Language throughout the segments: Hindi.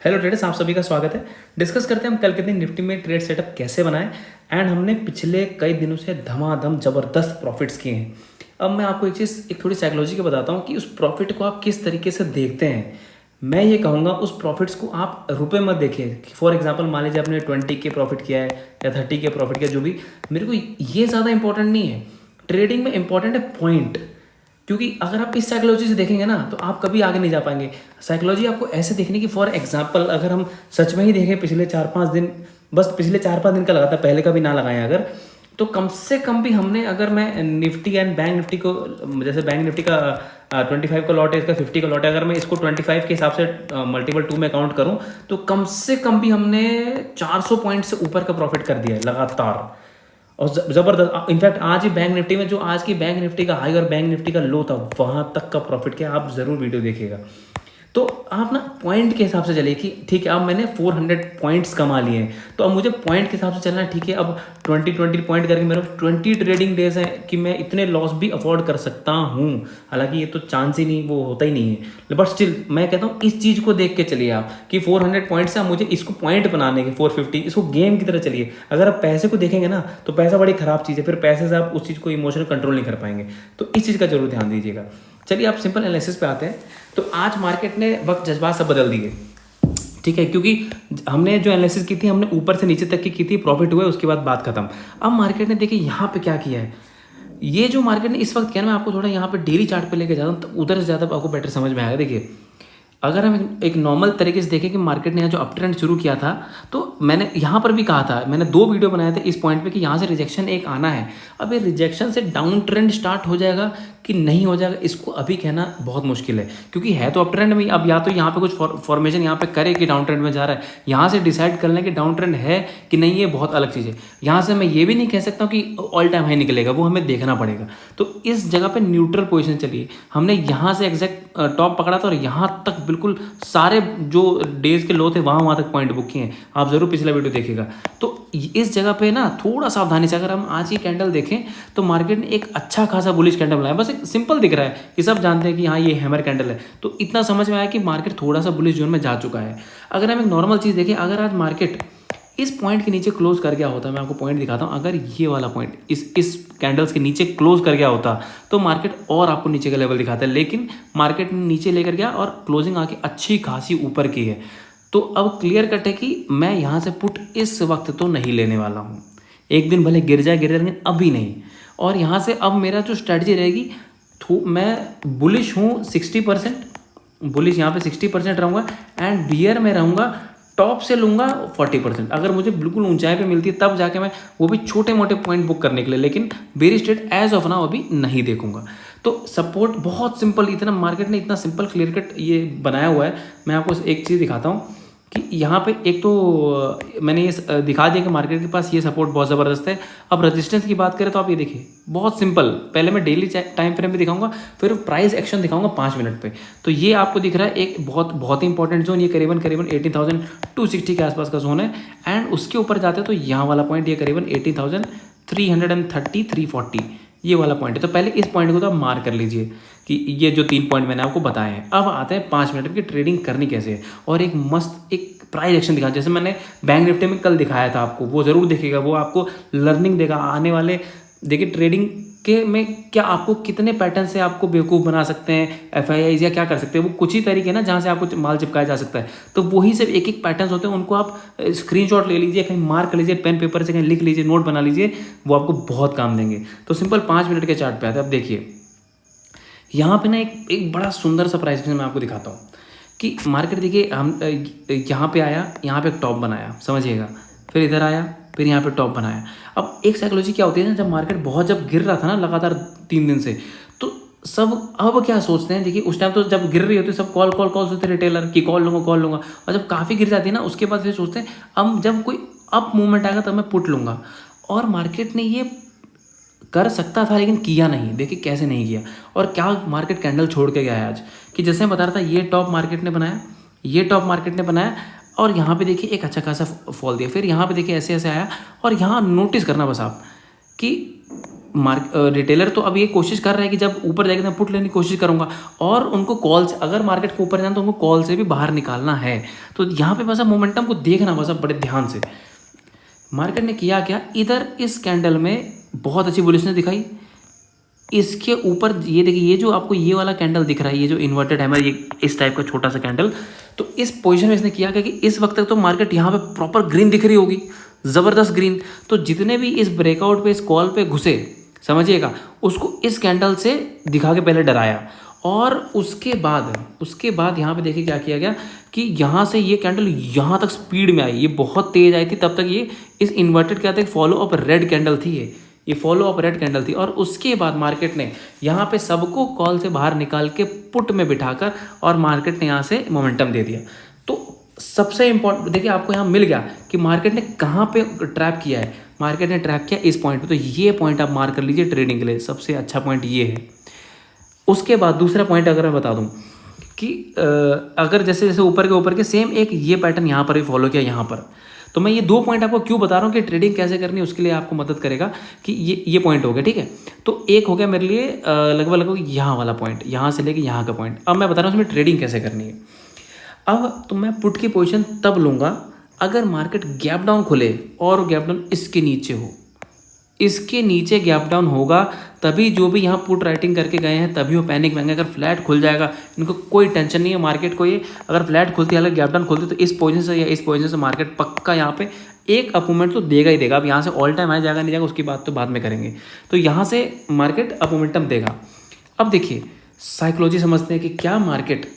हेलो ट्रेडर्स, आप सभी का स्वागत है। डिस्कस करते हैं हम कल के दिन निफ्टी में ट्रेड सेटअप कैसे बनाएं। एंड हमने पिछले कई दिनों से धमाधम ज़बरदस्त प्रॉफिट्स किए हैं। अब मैं आपको एक थोड़ी साइकोलॉजी के बताता हूँ कि उस प्रॉफिट को आप किस तरीके से देखते हैं। मैं ये कहूँगा उस प्रॉफिट्स को आप रुपए मत देखिए। फॉर एग्जांपल मान लीजिए आपने 20 के प्रॉफिट किया है या 30 के प्रॉफिट किया, जो भी, मेरे को ये ज़्यादा इंपॉर्टेंट नहीं है। ट्रेडिंग में इंपॉर्टेंट है पॉइंट। क्योंकि अगर आप इस साइकोलॉजी से देखेंगे ना तो आप कभी आगे नहीं जा पाएंगे। साइकोलॉजी आपको ऐसे देखने की, फॉर एग्जांपल अगर हम सच में ही देखें पिछले 4-5 दिन, बस पिछले 4-5 दिन का लगाता, पहले का भी ना लगाएं अगर, तो कम से कम भी हमने, अगर मैं निफ्टी एंड बैंक निफ्टी को, जैसे बैंक निफ्टी का 25 का लॉट है, इसका 50 का लॉट है, अगर मैं इसको 25 के हिसाब से मल्टीपल 2 में काउंट करूं तो कम से कम भी हमने 400 पॉइंट से ऊपर का प्रॉफिट कर दिया है लगातार। और ज़बरदस्त। इनफैक्ट आज ही बैंक निफ्टी में, जो आज की बैंक निफ्टी का हाई और बैंक निफ्टी का लो था, वहाँ तक का प्रॉफिट किया। आप ज़रूर वीडियो देखिएगा। तो आप ना पॉइंट के हिसाब से चलिए कि ठीक है, अब मैंने 400 पॉइंट्स कमा लिए हैं, तो अब मुझे पॉइंट के हिसाब से चलना है। ठीक है, अब 20 पॉइंट करके मेरे 20 ट्रेडिंग डेज हैं कि मैं इतने लॉस भी अफोर्ड कर सकता हूँ। हालांकि ये तो चांस ही नहीं, वो होता ही नहीं है, बट स्टिल मैं कहता हूँ इस चीज़ को देख के चलिए आप कि 400 पॉइंट्स है, मुझे इसको पॉइंट बनाने के 450, इसको गेम की तरह चलिए। अगर आप पैसे को देखेंगे ना तो पैसा बड़ी खराब चीज़ है, फिर पैसे से आप उस चीज़ को इमोशनल कंट्रोल नहीं कर पाएंगे। तो इस चीज़ का जरूर ध्यान दीजिएगा। चलिए आप सिंपल एनालिसिस पे आते हैं। तो आज मार्केट ने वक्त जज्बात सब बदल दिए, ठीक है, क्योंकि हमने जो एनालिसिस की थी, हमने ऊपर से नीचे तक की थी, प्रॉफिट हुए, उसके बाद बात खत्म। अब मार्केट ने देखिए यहाँ पे क्या किया है। ये जो मार्केट ने इस वक्त किया ना, मैं आपको थोड़ा यहाँ पे डेली चार्ट पे लेके जाता हूँ, तो उधर से ज़्यादा आपको बेटर समझ में आएगा। देखिए, अगर हम एक नॉर्मल तरीके से देखें कि मार्केट ने यहाँ जो अप ट्रेंड शुरू किया था, तो मैंने यहाँ पर भी कहा था, मैंने 2 वीडियो बनाए थे इस पॉइंट पे कि यहाँ से रिजेक्शन एक आना है। अब ये रिजेक्शन से डाउन ट्रेंड स्टार्ट हो जाएगा कि नहीं हो जाएगा, इसको अभी कहना बहुत मुश्किल है, क्योंकि है तो अप ट्रेंड में। अब या तो यहाँ पे कुछ फॉर्मेशन यहाँ पे करे कि डाउन ट्रेंड में जा रहा है, यहाँ से डिसाइड कर लें कि डाउन ट्रेंड है कि नहीं, ये बहुत अलग चीज़ है। यहाँ से मैं ये भी नहीं कह सकता हूँ कि ऑल टाइम हाई निकलेगा, वो हमें देखना पड़ेगा। तो इस जगह पे न्यूट्रल पोजीशन चलिए। हमने यहाँ से एग्जैक्ट टॉप पकड़ा था और यहाँ तक बिल्कुल सारे जो डेज के लो थे वहाँ तक पॉइंट बुक किए हैं। आप जरूर पिछला वीडियो देखिएगा। तो इस जगह पे ना थोड़ा सावधानी से, अगर हम आज की कैंडल देखें तो मार्केट ने एक अच्छा खासा बुलिश कैंडल बनाया। बस एक सिंपल दिख रहा है कि सब जानते हैं कि हाँ ये हैमर कैंडल है, तो इतना समझ में आया कि मार्केट थोड़ा सा बुलिश जोन में जा चुका है। अगर हम एक नॉर्मल चीज़ देखें, अगर आज मार्केट इस पॉइंट के नीचे क्लोज कर गया होता, मैं आपको पॉइंट दिखाता हूँ, अगर ये वाला पॉइंट इस कैंडल्स के नीचे क्लोज कर गया होता तो मार्केट और आपको नीचे का लेवल दिखाता है, लेकिन मार्केट नीचे लेकर गया और क्लोजिंग आके अच्छी खासी ऊपर की है। तो अब क्लियर कट है कि मैं यहाँ से पुट इस वक्त तो नहीं लेने वाला हूँ। एक दिन भले गिर जाए, लेकिन अभी नहीं। और यहाँ से अब मेरा जो स्ट्रेटजी रहेगी, मैं बुलिश हूँ 60%, बुलिश यहाँ पे 60% रहूँगा, एंड बियर में रहूँगा, टॉप से लूँगा 40%। अगर मुझे बिल्कुल ऊंचाई पे मिलती है तब जाके मैं वो भी छोटे मोटे पॉइंट बुक करने के लिए, लेकिन very straight as of now अभी नहीं देखूंगा। तो सपोर्ट बहुत सिंपल, इतना मार्केट ने इतना सिंपल क्लियर कट ये बनाया हुआ है। मैं आपको एक चीज़ दिखाता हूँ कि यहाँ पे एक तो मैंने ये दिखा दिया कि मार्केट के पास ये सपोर्ट बहुत ज़बरदस्त है। अब रेजिस्टेंस की बात करें तो आप ये देखिए, बहुत सिंपल। पहले मैं डेली टाइम फ्रेम पे दिखाऊंगा, फिर प्राइस एक्शन दिखाऊंगा 5 मिनट पे। तो ये आपको दिख रहा है एक बहुत बहुत ही इंपॉर्टेंट जोन, ये करीबन 18,260 के आसपास का जोन है। एंड उसके ऊपर जाते हैं तो यहाँ वाला पॉइंट, ये करीबन 18,330 340 ये वाला पॉइंट है। तो पहले इस पॉइंट को तो आप मार्क कर लीजिए कि ये जो 3 पॉइंट मैंने आपको बताए हैं। अब आते हैं 5 मिनट की ट्रेडिंग करनी कैसे है, और एक मस्त एक प्राइस एक्शन दिखा, जैसे मैंने बैंक निफ्टी में कल दिखाया था आपको, वो ज़रूर देखिएगा, वो आपको लर्निंग देगा आने वाले। देखिए ट्रेडिंग के में क्या आपको कितने पैटर्न से आपको बेवकूफ़ बना सकते हैं, FIIs या क्या कर सकते हैं, वो कुछ ही तरीके ना जहाँ से आपको माल चिपकाया जा सकता है। तो वही सब एक एक पैटर्न्स होते हैं, उनको आप स्क्रीनशॉट ले लीजिए, कहीं मार्क कर लीजिए, पेन पेपर से कहीं लिख लीजिए, नोट बना लीजिए, वो आपको बहुत काम देंगे। तो सिंपल 5 मिनट के चार्ट पे आते हैं। अब देखिए यहाँ पे ना एक बड़ा सुंदर सा प्राइस मैं आपको दिखाता हूँ कि मार्केट, देखिए हम यहाँ पे आया, यहाँ पे एक टॉप बनाया, समझिएगा, फिर इधर आया, फिर यहाँ पे टॉप बनाया। अब एक साइकोलॉजी क्या होती है ना, जब मार्केट बहुत जब गिर रहा था ना लगातार 3 दिन से, तो सब अब क्या सोचते हैं, देखिए उस टाइम तो जब गिर रही होती है सब कॉल्स होते हैं रिटेलर की, कॉल लूँगा। और जब काफ़ी गिर जाती है ना, उसके बाद फिर सोचते हैं अब जब कोई अप मूवमेंट आएगा तब मैं पुट लूँगा। और मार्केट ने ये कर सकता था लेकिन किया नहीं। देखिए कैसे नहीं किया, और क्या मार्केट कैंडल छोड़ के गया है आज, कि जैसे मैं बता रहा था, ये टॉप मार्केट ने बनाया, ये टॉप मार्केट ने बनाया, और यहाँ पे देखिए एक अच्छा खासा फॉल दिया, फिर यहाँ पे देखिए ऐसे ऐसे आया। और यहाँ नोटिस करना बस आप कि रिटेलर तो अब ये कोशिश कर रहा है कि जब ऊपर जाएगा तो मैं पुट लेने की कोशिश करूंगा, और उनको कॉल से, अगर मार्केट को ऊपर जाना तो उनको कॉल से भी बाहर निकालना है। तो यहाँ पे बस मोमेंटम को देखना बस बड़े ध्यान से। मार्केट ने किया क्या, इधर इस कैंडल में बहुत अच्छी बुलिशनेस दिखाई, इसके ऊपर ये देखिए, ये जो आपको ये वाला कैंडल दिख रहा है, ये जो इन्वर्टेड हैमर, ये इस टाइप का छोटा सा कैंडल, तो इस पोजीशन में इसने किया क्या कि इस वक्त तक तो मार्केट यहाँ पे प्रॉपर ग्रीन दिख रही होगी, ज़बरदस्त ग्रीन। तो जितने भी इस ब्रेकआउट पे, इस कॉल पे घुसे, समझिएगा, उसको इस कैंडल से दिखा के पहले डराया, और उसके बाद यहाँ पे देखिए क्या किया गया कि यहाँ से ये कैंडल यहाँ तक स्पीड में आई, ये बहुत तेज़ आई थी। तब तक ये इस इन्वर्टेड क्या था, फॉलो अप रेड कैंडल थी, ये फॉलो अप रेड कैंडल थी। और उसके बाद मार्केट ने यहाँ पे सबको कॉल से बाहर निकाल के पुट में बिठाकर, और मार्केट ने यहाँ से मोमेंटम दे दिया। तो सबसे इंपॉर्टेंट देखिए, आपको यहाँ मिल गया कि मार्केट ने कहाँ पे ट्रैप किया है। मार्केट ने ट्रैप किया इस पॉइंट पे, तो ये पॉइंट आप मार्क कर लीजिए ट्रेडिंग के लिए, सबसे अच्छा पॉइंट ये है। उसके बाद दूसरा पॉइंट अगर मैं बता दूं कि अगर जैसे जैसे ऊपर के सेम एक ये पैटर्न यहाँ पर भी फॉलो किया यहाँ पर, तो मैं ये 2 पॉइंट आपको क्यों बता रहा हूँ कि ट्रेडिंग कैसे करनी है, उसके लिए आपको मदद करेगा कि ये पॉइंट हो गया, ठीक है। तो एक हो गया मेरे लिए लगभग यहाँ वाला पॉइंट, यहाँ से लेके यहाँ का पॉइंट। अब मैं बता रहा हूँ उसमें ट्रेडिंग कैसे करनी है। अब तो मैं पुट की पोजीशन तब लूँगा अगर मार्केट गैप डाउन खुले और गैप डाउन इसके नीचे हो, इसके नीचे गैप डाउन होगा तभी जो भी यहाँ पुट राइटिंग करके गए हैं तभी वो पैनिक में आएंगे। अगर फ्लैट खुल जाएगा, इनको कोई टेंशन नहीं है मार्केट को, ये अगर फ्लैट खुलती है, अगर गैप डाउन खुलती है, तो इस पोजीशन से या इस पोजीशन से मार्केट पक्का यहाँ पे एक अप मूवमेंट तो देगा ही देगा। अब यहाँ से ऑल टाइम आ जाएगा नहीं जाएगा उसकी बात तो बाद में करेंगे। तो यहाँ से मार्केट अप मोमेंटम देगा। अब देखिए साइकोलॉजी समझते हैं कि क्या मार्केट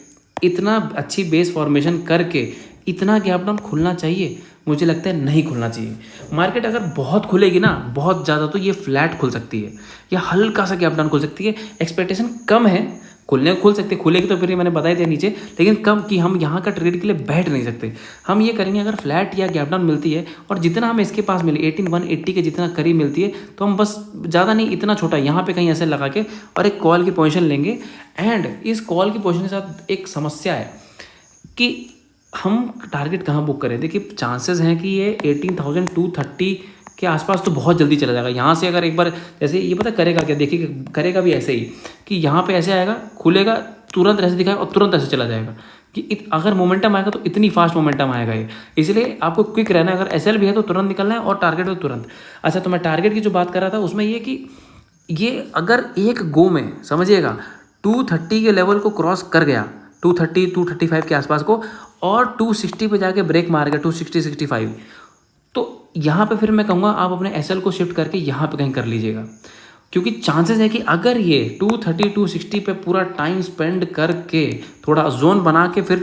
इतना अच्छी बेस फॉर्मेशन करके इतना गैप डाउन खुलना चाहिए? मुझे लगता है नहीं खुलना चाहिए। मार्केट अगर बहुत खुलेगी ना, बहुत ज़्यादा, तो ये फ्लैट खुल सकती है या हल्का सा गैप डाउन खुल सकती है। एक्सपेक्टेशन कम है, खुलने खुल सकती है, खुलेगी तो फिर मैंने बताया दिया नीचे, लेकिन कम कि हम यहाँ का ट्रेड के लिए बैठ नहीं सकते। हम ये करेंगे अगर फ्लैट या गैप डाउन मिलती है और जितना हमें इसके पास मिले 18180 के जितना करीब मिलती है, तो हम बस ज़्यादा नहीं, इतना छोटा यहाँ पे कहीं ऐसे लगा के और एक कॉल की पोजीशन लेंगे। एंड इस कॉल की पोजीशन के साथ एक समस्या है कि हम टारगेट कहाँ बुक करें। देखिए चांसेस हैं कि ये 18,230 के आसपास तो बहुत जल्दी चला जाएगा। यहाँ से अगर एक बार जैसे ये पता करेगा क्या, देखिए करेगा भी ऐसे ही कि यहाँ पे ऐसे आएगा, खुलेगा, तुरंत ऐसे दिखाएगा और तुरंत ऐसे चला जाएगा कि अगर मोमेंटम आएगा तो इतनी फास्ट मोमेंटम आएगा ये। इसलिए आपको क्विक रहना है, अगर एसएल भी है तो तुरंत निकलना है और टारगेट तो तुरंत। अच्छा, तो मैं टारगेट की जो बात कर रहा था उसमें ये कि ये अगर एक गो में समझिएगा 230 के लेवल को क्रॉस कर गया, 230 235 के आसपास को, और 260 पे जाके ब्रेक मार गया 260 65, तो यहाँ पे फिर मैं कहूँगा आप अपने एसएल को शिफ्ट करके यहाँ पे कहीं कर लीजिएगा, क्योंकि चांसेस है कि अगर ये 230 260 पे पूरा टाइम स्पेंड करके थोड़ा जोन बना के फिर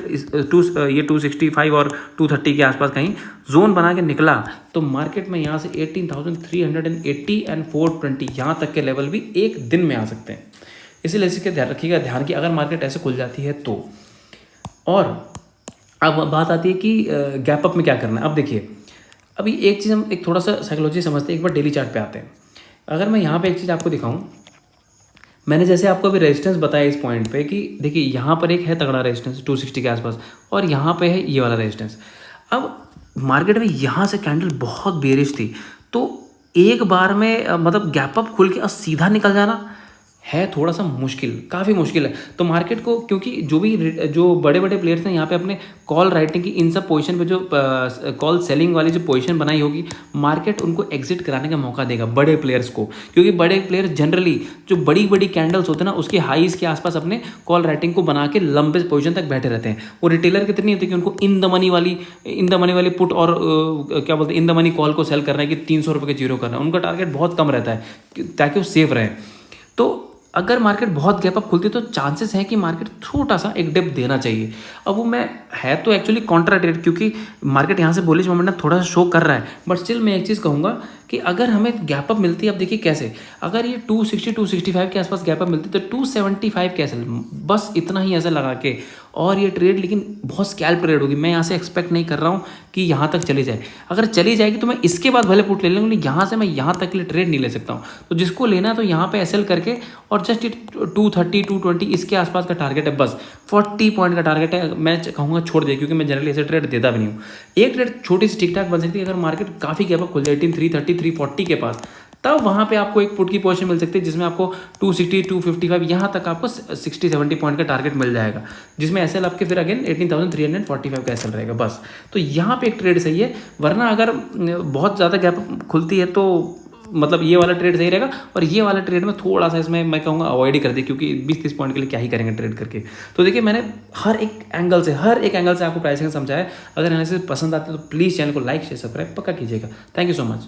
ये 265 और 230 के आसपास कहीं जोन बना के निकला, तो मार्केट में यहाँ से 18,380 एंड 420 यहाँ तक के लेवल भी एक दिन में आ सकते हैं। इसीलिए इसके ध्यान रखिएगा, ध्यान की अगर मार्केट ऐसे खुल जाती है तो। और अब बात आती है कि गैप अप में क्या करना है। अब देखिए अभी एक चीज़ हम एक थोड़ा सा साइकोलॉजी समझते हैं, एक बार डेली चार्ट पे आते हैं। अगर मैं यहाँ पे एक चीज़ आपको दिखाऊं, मैंने जैसे आपको अभी रेजिस्टेंस बताया इस पॉइंट पे कि देखिए यहाँ पर एक है तगड़ा रेजिस्टेंस 260 के आसपास, और यहाँ पे है ये वाला रेजिस्टेंस। अब मार्केट में यहाँ से कैंडल बहुत बेरिश थी, तो एक बार में मतलब गैप अप खुल के और सीधा निकल जाना है थोड़ा सा मुश्किल, काफ़ी मुश्किल है। तो मार्केट को, क्योंकि जो बड़े बड़े प्लेयर्स हैं यहाँ पे अपने कॉल राइटिंग की इन सब पोजीशन पे जो कॉल सेलिंग वाली जो पोजीशन बनाई होगी, मार्केट उनको एग्जिट कराने का मौका देगा बड़े प्लेयर्स को, क्योंकि बड़े प्लेयर्स जनरली जो बड़ी बड़ी कैंडल्स होते हैं ना उसके हाईज के आसपास अपने कॉल राइटिंग को बना के लंबे पोजीशन तक बैठे रहते हैं। वो रिटेलर कितनी होती है कि उनको इन द मनी वाली पुट और क्या बोलते हैं इन द मनी कॉल को सेल करना है कि 300 रुपये के जीरो करना है, उनका टारगेट बहुत कम रहता है ताकि वो सेफ रहे। तो अगर मार्केट बहुत गैप अप खुलती है तो चांसेस हैं कि मार्केट थोड़ा सा एक डिप देना चाहिए। अब वो मैं है तो एक्चुअली कॉन्ट्रा ट्रेड, क्योंकि मार्केट यहाँ से बुलिश मोमेंटम थोड़ा सा शो कर रहा है, बट स्टिल मैं एक चीज़ कहूँगा कि अगर हमें गैप अप मिलती है, अब देखिए कैसे, अगर ये 260 265 के आसपास गैप अप मिलती है तो 275 कैसे, बस इतना ही ऐसा लगा के, और ये ट्रेड लेकिन बहुत स्कैल्प ट्रेड होगी। मैं यहाँ से एक्सपेक्ट नहीं कर रहा हूँ कि यहाँ तक चली जाए। अगर चली जाएगी तो मैं इसके बाद भले पुट ले लूँगा, लेकिन यहाँ से मैं यहाँ तक के लिए ट्रेड नहीं ले सकता हूँ। तो जिसको लेना है तो यहाँ पे एसएल करके और जस्ट 230 220 इसके आसपास का टारगेट है, बस 40 पॉइंट का टारगेट है। मैं कहूँगा छोड़ दिया, क्योंकि मैं जनरली ऐसे ट्रेड देता भी नहीं हूँ। एक ट्रेड छोटी सी ठीक ठाक बन सकती है अगर मार्केट काफ़ी गैप अप खुल जाए 330 340 के पास, तब वहाँ पे आपको एक पुट की पोजीशन मिल सकती है जिसमें आपको 260 255 यहाँ तक आपको 60-70 पॉइंट का टारगेट मिल जाएगा, जिसमें एसएल आपके फिर अगेन 18,345 का एसएल रहेगा बस। तो यहाँ पे एक ट्रेड सही है, वरना अगर बहुत ज़्यादा गैप खुलती है तो मतलब ये वाला ट्रेड सही रहेगा। और ये वाला ट्रेड में थोड़ा सा इसमें मैं कहूँगा अवॉइड ही कर दे, क्योंकि 20-30 पॉइंट के लिए क्या ही करेंगे ट्रेड करके। तो देखिए मैंने हर एक एंगल से आपको प्राइसिंग समझाया। अगर एनालिसिस पसंद आते तो प्लीज़ चैनल को लाइक शेयर सब्सक्राइब पक्का कीजिएगा। Thank you so much.